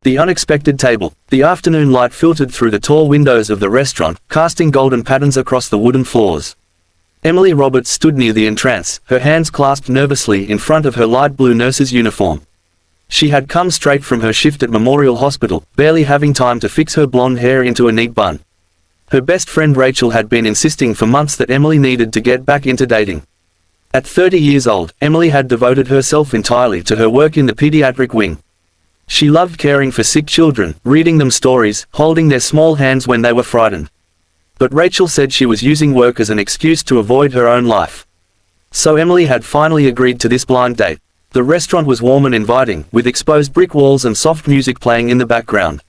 The unexpected table. The afternoon light filtered through the tall windows of the restaurant, casting golden patterns across the wooden floors. Emily Roberts stood near the entrance, her hands clasped nervously in front of her light blue nurse's uniform. She had come straight from her shift at Memorial Hospital, barely having time to fix her blonde hair into a neat bun. Her best friend Rachel had been insisting for months that Emily needed to get back into dating. At 30 years old, Emily had devoted herself entirely to her work in the pediatric wing. She loved caring for sick children, reading them stories, holding their small hands when they were frightened. But Rachel said she was using work as an excuse to avoid her own life. So Emily had finally agreed to this blind date. The restaurant was warm and inviting, with exposed brick walls and soft music playing in the background.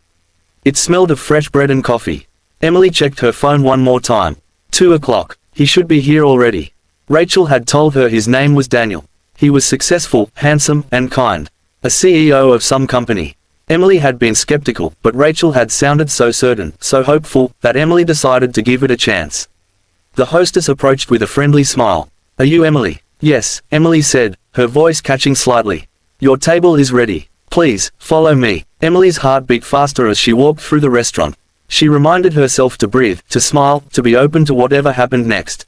It smelled of fresh bread and coffee. Emily checked her phone one more time. 2 o'clock. He should be here already. Rachel had told her his name was Daniel. He was successful, handsome, and kind. A CEO of some company. Emily had been skeptical, but Rachel had sounded so certain, so hopeful, that Emily decided to give it a chance. The hostess approached with a friendly smile. "Are you Emily?" "Yes," Emily said, her voice catching slightly. "Your table is ready. Please, follow me." Emily's heart beat faster as she walked through the restaurant. She reminded herself to breathe, to smile, to be open to whatever happened next.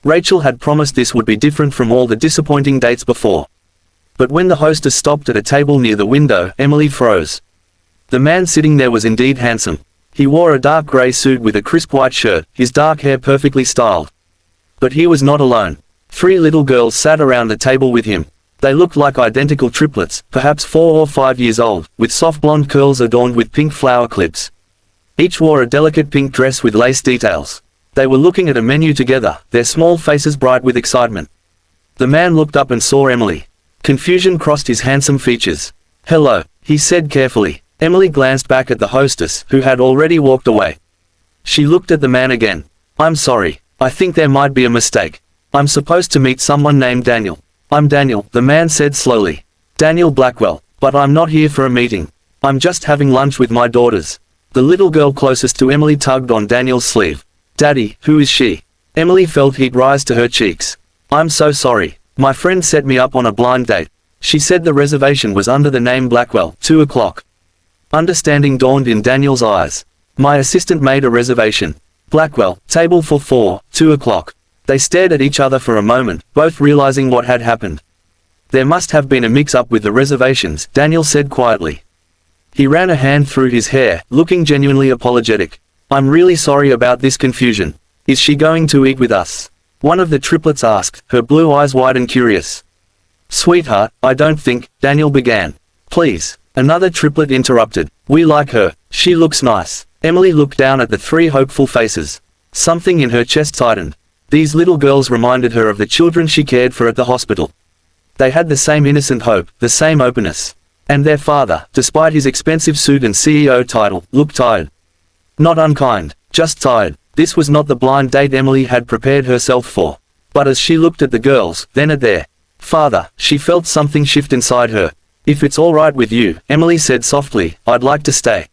Rachel had promised this would be different from all the disappointing dates before. But when the hostess stopped at a table near the window, Emily froze. The man sitting there was indeed handsome. He wore a dark grey suit with a crisp white shirt, his dark hair perfectly styled. But he was not alone. 3 little girls sat around the table with him. They looked like identical triplets, perhaps 4 or 5 years old, with soft blonde curls adorned with pink flower clips. Each wore a delicate pink dress with lace details. They were looking at a menu together, their small faces bright with excitement. The man looked up and saw Emily. Confusion crossed his handsome features. "Hello," he said carefully. Emily glanced back at the hostess, who had already walked away. She looked at the man again. "I'm sorry. I think there might be a mistake. I'm supposed to meet someone named Daniel." "I'm Daniel," the man said slowly. "Daniel Blackwell. But I'm not here for a meeting. I'm just having lunch with my daughters." The little girl closest to Emily tugged on Daniel's sleeve. "Daddy, who is she?" Emily felt heat rise to her cheeks. "I'm so sorry. My friend set me up on a blind date. She said the reservation was under the name Blackwell, 2 o'clock. Understanding dawned in Daniel's eyes. "My assistant made a reservation. Blackwell, table for 4, 2 o'clock. They stared at each other for a moment, both realizing what had happened. "There must have been a mix-up with the reservations," Daniel said quietly. He ran a hand through his hair, looking genuinely apologetic. "I'm really sorry about this confusion. Is she going to eat with us?" One of the triplets asked, her blue eyes wide and curious. "Sweetheart, I don't think," Daniel began. "Please," another triplet interrupted. "We like her. She looks nice." Emily looked down at the 3 hopeful faces. Something in her chest tightened. These little girls reminded her of the children she cared for at the hospital. They had the same innocent hope, the same openness. And their father, despite his expensive suit and CEO title, looked tired. Not unkind, just tired. This was not the blind date Emily had prepared herself for. But as she looked at the girls, then at their father, she felt something shift inside her. "If it's all right with you," Emily said softly, "I'd like to stay."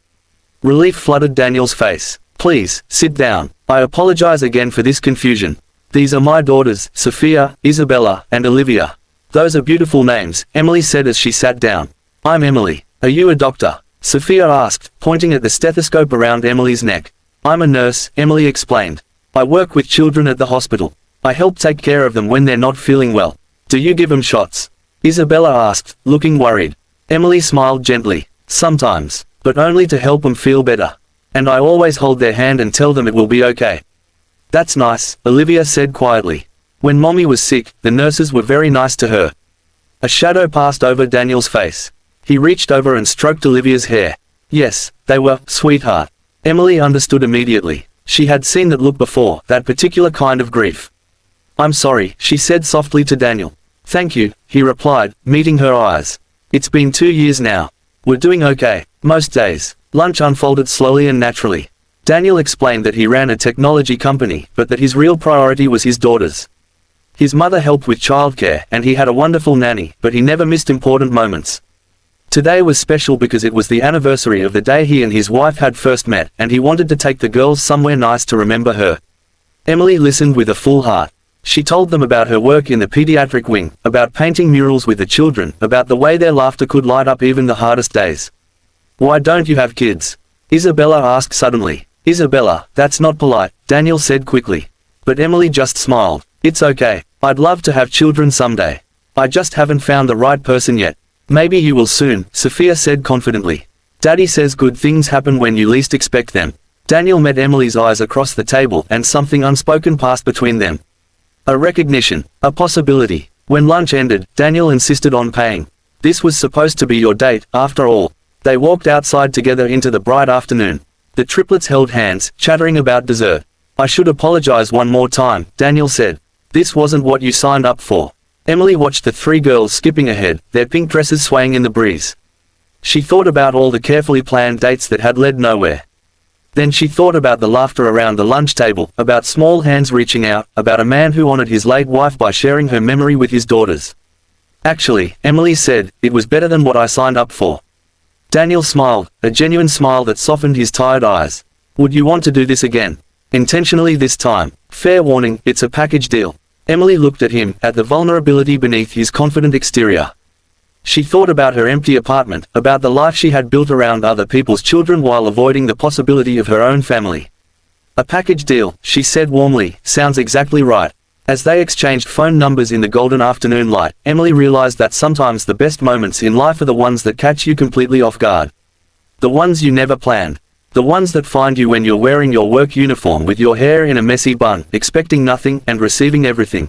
Relief flooded Daniel's face. "Please, sit down. I apologize again for this confusion. These are my daughters, Sophia, Isabella, and Olivia." "Those are beautiful names," Emily said as she sat down. "I'm Emily. Are you a doctor?" Sophia asked, pointing at the stethoscope around Emily's neck. "I'm a nurse," Emily explained. "I work with children at the hospital. I help take care of them when they're not feeling well." "Do you give them shots?" Isabella asked, looking worried. Emily smiled gently. "Sometimes, but only to help them feel better. And I always hold their hand and tell them it will be okay." "That's nice," Olivia said quietly. "When Mommy was sick, the nurses were very nice to her." A shadow passed over Daniel's face. He reached over and stroked Olivia's hair. "Yes, they were, sweetheart." Emily understood immediately. She had seen that look before, that particular kind of grief. "I'm sorry," she said softly to Daniel. "Thank you," he replied, meeting her eyes. "It's been 2 years now. We're doing okay, most days." Lunch unfolded slowly and naturally. Daniel explained that he ran a technology company, but that his real priority was his daughters. His mother helped with childcare, and he had a wonderful nanny, but he never missed important moments. Today was special because it was the anniversary of the day he and his wife had first met, and he wanted to take the girls somewhere nice to remember her. Emily listened with a full heart. She told them about her work in the pediatric wing, about painting murals with the children, about the way their laughter could light up even the hardest days. Why don't you have kids? Isabella asked suddenly. Isabella, that's not polite, Daniel said quickly. But Emily just smiled. It's okay. I'd love to have children someday. I just haven't found the right person yet. Maybe you will soon, Sophia said confidently. Daddy says good things happen when you least expect them. Daniel met Emily's eyes across the table and something unspoken passed between them. A recognition. A possibility. When lunch ended, Daniel insisted on paying. This was supposed to be your date, after all. They walked outside together into the bright afternoon. The triplets held hands, chattering about dessert. I should apologize one more time, Daniel said. This wasn't what you signed up for. Emily watched the three girls skipping ahead, their pink dresses swaying in the breeze. She thought about all the carefully planned dates that had led nowhere. Then she thought about the laughter around the lunch table, about small hands reaching out, about a man who honored his late wife by sharing her memory with his daughters. Actually, Emily said, it was better than what I signed up for. Daniel smiled, a genuine smile that softened his tired eyes. Would you want to do this again? Intentionally this time. Fair warning, it's a package deal. Emily looked at him, at the vulnerability beneath his confident exterior. She thought about her empty apartment, about the life she had built around other people's children while avoiding the possibility of her own family. A package deal, she said warmly, sounds exactly right. As they exchanged phone numbers in the golden afternoon light, Emily realized that sometimes the best moments in life are the ones that catch you completely off guard. The ones you never planned. The ones that find you when you're wearing your work uniform with your hair in a messy bun, expecting nothing and receiving everything.